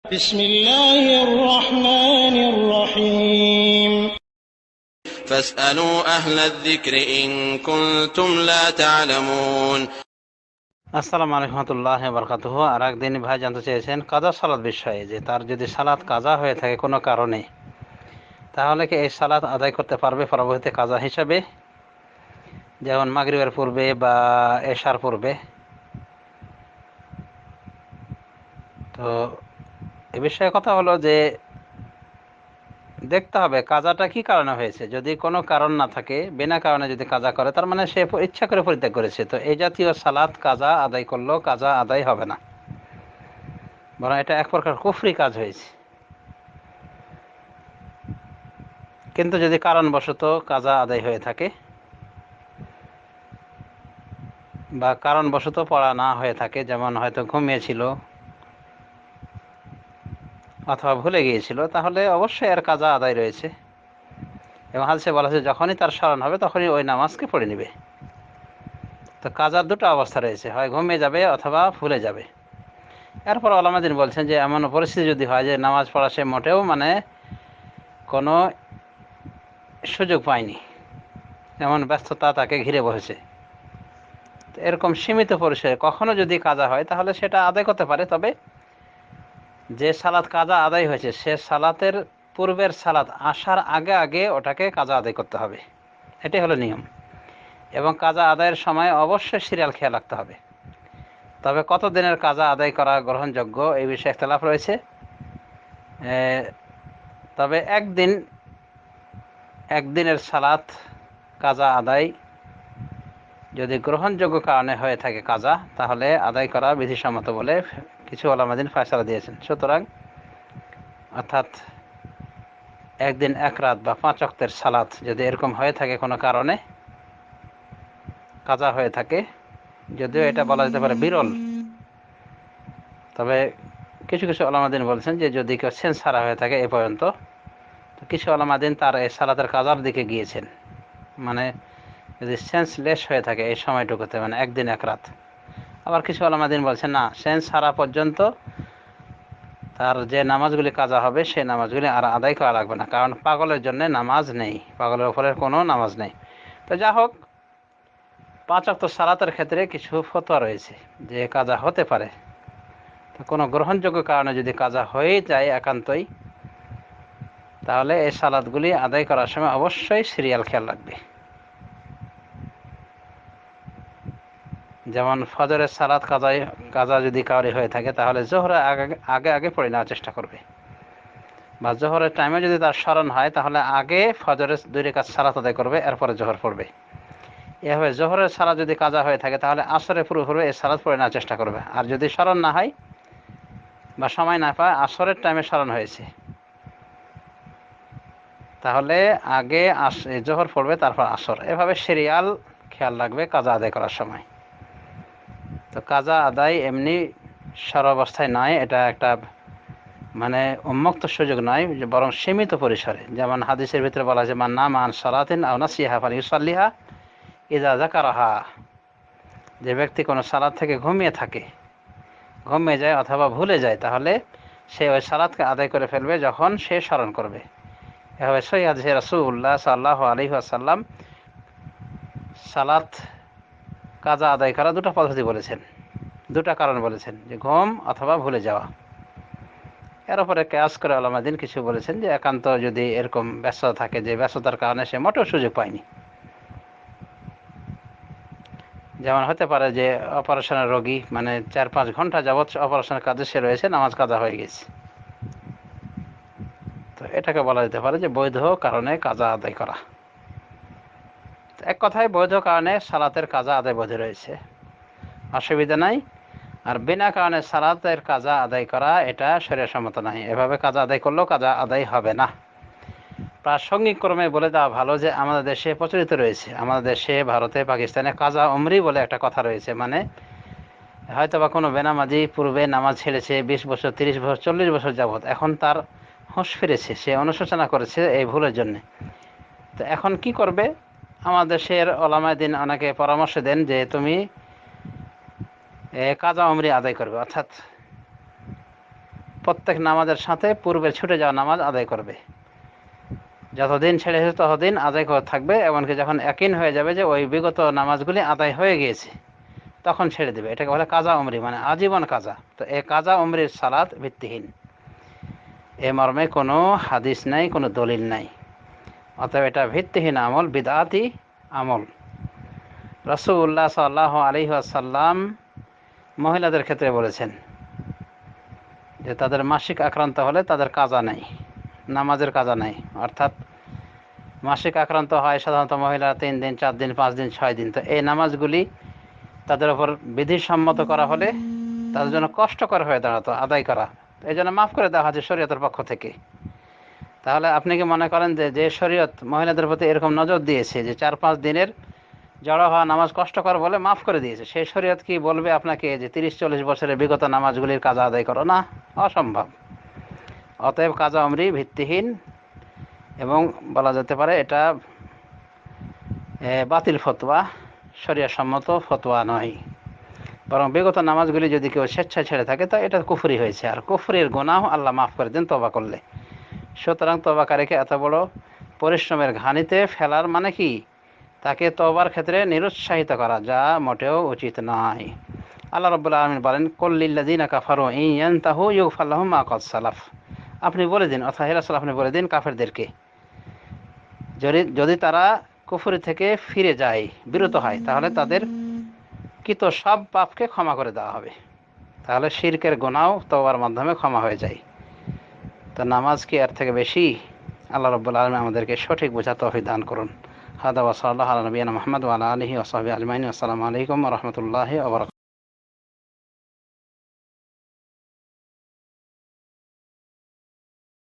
بسم الله الرحمن الرحيم فاسألوا أهل الذكر إن كنتم لا تعلمون। আসসালামু আলাইকুম রহমতুল্লাহ বরকাতুহু। আর একদিন ভাই জানতে চেয়েছেন কাজা সালাত বিষয়ে, যে তার যদি সালাত কাজা হয়ে থাকে কোনো কারণে, তাহলে কি এই সালাত আদায় করতে পারবে পরবর্তীতে কাজা হিসাবে, যেমন মাগরিবের পূর্বে বা এশার পূর্বে? তো এ বিষয়ে কথা হলো যে দেখতে হবে কাজাটা কি কারণে হয়েছে। যদি কোনো কারণ না থাকে, বিনা কারণে যদি কাজা করে, তার মানে সে ইচ্ছা করে পরিত্যাগ করেছে, তো এই জাতীয় সালাত কাজা আদায় করলেও কাজা আদায় হবে না, বরং এটা এক প্রকার কুফরি কাজ হয়েছে। কিন্তু যদি কারণবশত কাজা আদায় হয়ে থাকে বা কারণবশত পড়া না হয়ে থাকে, যেমন হয়তো ঘুমিয়েছিল অথবা ভুলে গিয়েছিল, তাহলে অবশ্যই এর কাজা আদায় রয়েছে। এবং হাদিসে বলা হয়েছে যখনই তার স্মরণ হবে তখনই ওই নামাজকে পড়ে নেবে। তো কাজার দুটো অবস্থা রয়েছে, হয় ঘুমিয়ে যাবে অথবা ভুলে যাবে। এরপর আলামাদিন বলছেন যে এমন পরিস্থিতি যদি হয় যে নামাজ পড়া সে মোটেও কোনো সুযোগ পায়নি, এমন ব্যস্ততা তাকে ঘিরে বসেছে, এরকম সীমিত পরিসরে কখনো যদি কাজা হয় তাহলে সেটা আদায় করতে পারে। তবে যে সালাত কাজা আদায় হয়েছে সে সালাতের পূর্বের সালাত আসার আগে আগে ওটাকে কাজা আদায় করতে হবে, এটাই হলো নিয়ম। এবং কাজা আদায়ের সময় অবশ্যই সিরিয়াল খেয়াল রাখতে হবে। তবে কত দিনের কাজা আদায় করা গ্রহণযোগ্য এই বিষয়ে ইখতিলাফ রয়েছে। তবে একদিনের সালাত কাজা আদায় যদি গ্রহণযোগ্য কারণে হয়ে থাকে কাজা, তাহলে আদায় করা বিধিসম্মত বলে কিছু ওলামাদিন ফয়সালা দিয়েছেন। সুতরাং অর্থাৎ একদিন এক রাত বা 5 ওয়াক্তের সালাত যদি এরকম হয়ে থাকে কোনো কারণে কাজা হয়ে থাকে, যদিও এটা বলা যেতে পারে বিরল, তবে কিছু কিছু ওলামাদিন বলছেন যে যদি কেউ সেন্স হারা হয়ে থাকে এ পর্যন্ত, তো কিছু ওলামাদিন তার এই সালাতের কাজার দিকে গিয়েছেন, মানে যদি সেন্সলেস হয়ে থাকে এই সময়টুকুতে, মানে একদিন এক রাত। আবার কিছু ওলামাদিন বলছেন না, সেন্স হারা পর্যন্ত তার যে নামাজগুলি কাজা হবে সেই নামাজগুলি আর আদায় করা লাগবে না, কারণ পাগলের জন্য নামাজ নেই, পাগলের উপরে কোনো নামাজ নেই। তো যা হোক, 5 ওয়াক্ত সালাতের ক্ষেত্রে কিছু ফতোয়া রয়েছে যে কাজা হতে পারে। তো কোনো গ্রহণযোগ্য কারণে যদি কাজা হয়ে যায় একান্তই, তাহলে এই সালাতগুলি আদায় করার সময় অবশ্যই সিরিয়াল খেয়াল রাখবে। যেমন ফজরের সালাত কাজা যদি কাউরি হয়ে থাকে, তাহলে জোহরের আগে আগে পড়ে নেওয়ার চেষ্টা করবে, বা জোহরের টাইমে যদি তার স্মরণ হয় তাহলে আগে ফজরের 2 রাকাত সালাত আদায় করবে, এরপরে জোহর পড়বে। এভাবে জোহরের সালাত যদি কাজা হয়ে থাকে তাহলে আসরে পূর্বে এই সালাত পড়ে নেওয়ার চেষ্টা করবে। আর যদি স্মরণ না হয় বা সময় না পায়, আসরের টাইমে স্মরণ হয়েছে, তাহলে আগে জোহর পড়বে তারপর আসর। এভাবে সিরিয়াল খেয়াল রাখবে কাজা আদায় করার সময়। তো কাজা আদায় এমনি সর্বাবস্থায় নয়, এটা একটা উন্মুক্ত সুযোগ নয়, বরং সীমিত পরিসরে। যেমন হাদিসের ভিতরে বলা আছে মান নামা আন সালাতিন আও নাসিহা ফালিউসাল্লিহা ইযা যাকারাহা, যে ব্যক্তি কোনো সালাত থেকে ঘুমিয়ে যায় অথবা ভুলে যায়, তাহলে সে ওই সালাতকে আদায় করে ফেলবে যখন সে স্মরণ করবে। এভাবে সহিহ হাদিসে রাসূলুল্লাহ সাল্লাল্লাহু আলাইহি ওয়াসাল্লাম সালাত কাজা আদায় করা দুটো পদ্ধতি বলেছেন, দুটা কারণ বলেছেন, যে ঘুম অথবা ভুলে যাওয়া। এর উপরে কিয়াস করে ওলামাদিন কিছু বলেছেন যে একান্ত যদি এরকম ব্যস্ততা থাকে যে ব্যস্ততার কারণে সে মোটেও সুযোগ পায়নি, যেমন হতে পারে যে অপারেশনের রোগী, 4-5 ঘন্টা যাবৎ অপারেশনের কাজে সে রয়েছে, নামাজ কাজা হয়ে গেছে, তো এটাকে বলা যেতে পারে যে বৈধ কারণে কাজা আদায় করা। এক কথায় বৈধ কারণে সালাতের কাজা আদায় বৈধ রয়েছে, অসুবিধা নাই। আর বিনা কারণে সালাতের কাজা আদায় করা এটা শরীয়তসম্মত নাই, এভাবে কাজা আদায় করলেও কাজা আদায় হবে না। প্রাসঙ্গিক ক্রমে বলে দেওয়া ভালো যে আমাদের দেশে প্রচলিত রয়েছে, আমাদের দেশে, ভারতে, পাকিস্তানে কাজা উমরি বলে একটা কথা রয়েছে। হয়তো বা কোনো বেনামাজি পূর্বে নামাজ ছেড়েছে 20 বছর, 30 বছর, 40 বছর যাবৎ, এখন তার হুঁশ ফিরেছে, সে অনুশোচনা করেছে এই ভুলের জন্য। তো এখন কি করবে? আমাদের দেশের ওলামায়ে দ্বীন অনেকে পরামর্শ দেন যে তুমি কাজা উমরি আদায় করবে, অর্থাৎ প্রত্যেক নামাজের সাথে পূর্বের ছুটে যাওয়া নামাজ আদায় করবে। যতদিন ছেড়ে এসেছে ততদিন আদায় করে থাকবে, এমনকি যখন ইয়াকিন হয়ে যাবে যে ওই বিগত নামাজগুলি আদায় হয়ে গিয়েছে তখন ছেড়ে দেবে। এটাকে বলে কাজা উমরি, মানে আজীবন কাজা। তো এই কাজা উমরির সালাত ভিত্তিহীন, এ মর্মে কোনো হাদিস নাই, কোনো দলিল নাই। অতএব এটা ভিত্তিহীন আমল, বিদআতি আমল। রাসূলুল্লাহ সাল্লাল্লাহু আলাইহি ওয়াসাল্লাম মহিলাদের ক্ষেত্রে বলেছেন যে তাদের মাসিক আক্রান্ত হলে তাদের কাজা নাই, নামাজের কাজা নাই। অর্থাৎ মাসিক আক্রান্ত হয় সাধারণত মহিলারা 3 দিন, 4 দিন, 5 দিন, 6 দিন। তো এই নামাজগুলি তাদের উপর বিধিসম্মত করা হলে তাদের জন্য কষ্টকর হয়ে দাঁড়াতো আদায় করা, এই জন্য মাফ করে দেওয়া হয়েছে শরীয়তের পক্ষ থেকে। তাহলে আপনি কি মনে করেন যে শরীয়ত মহিলাদের প্রতি এরকম নজর দিয়েছে যে 4-5 দিনের জড়ো হওয়া নামাজ কষ্টকর বলে মাফ করে দিয়েছে, সেই শরীয়ত কি বলবে আপনাকে যে 30-40 বছরের বিগত নামাজগুলির কাজা আদায় করো? না, অসম্ভব। অতএব কাজা উমরি ভিত্তিহীন এবং বলা যেতে পারে এটা বাতিল ফতোয়া, শরীয়তসম্মত ফতোয়া নয়। বরং বিগত নামাজগুলি যদি কেউ স্বেচ্ছায় ছেড়ে থাকে তা এটা কুফরি হয়েছে, আর কুফরির গুনাহ আল্লাহ মাফ করে দেন তওবা করলে। সুতরাং তওবাকারীকে এত বড় পরিশ্রমের ঘানিতে ফেলার মানে কি? তাকে তওবার ক্ষেত্রে নিরুৎসাহিত করা, যা মোটেও উচিত নয়। আল্লাহ রাব্বুল আলামিন বলেন, কুল লিল্লাযিনা কাফারু ইন ইয়ানতাহু ইগফার লাহুম মা ক্বাদ সালাফ। আপনি বলে দিন, অর্থাৎ হে রাসূল আপনি বলে দিন কাফেরদেরকে, যদি তারা কুফরি থেকে ফিরে যায়, বিরত হয়, তাহলে তাদের কৃত সব পাপকে ক্ষমা করে দেওয়া হবে। তাহলে শিরকের গুনাহ তওবার মাধ্যমে ক্ষমা হয়ে যায়। তো নামাজ কি এর থেকে বেশি? আল্লাহ রাব্বুল আলামিন আমাদেরকে সঠিক বোঝার তৌফিক দান করুন। হাদা ওয়া সাল্লাল্লাহু আলা নবিয়িনা মুহাম্মদ ওয়া আলা আলিহি ওয়া সাহবিহি আজমাইন। আসসালামু আলাইকুম ওয়া রাহমাতুল্লাহি ওয়া বারাকাতুহু।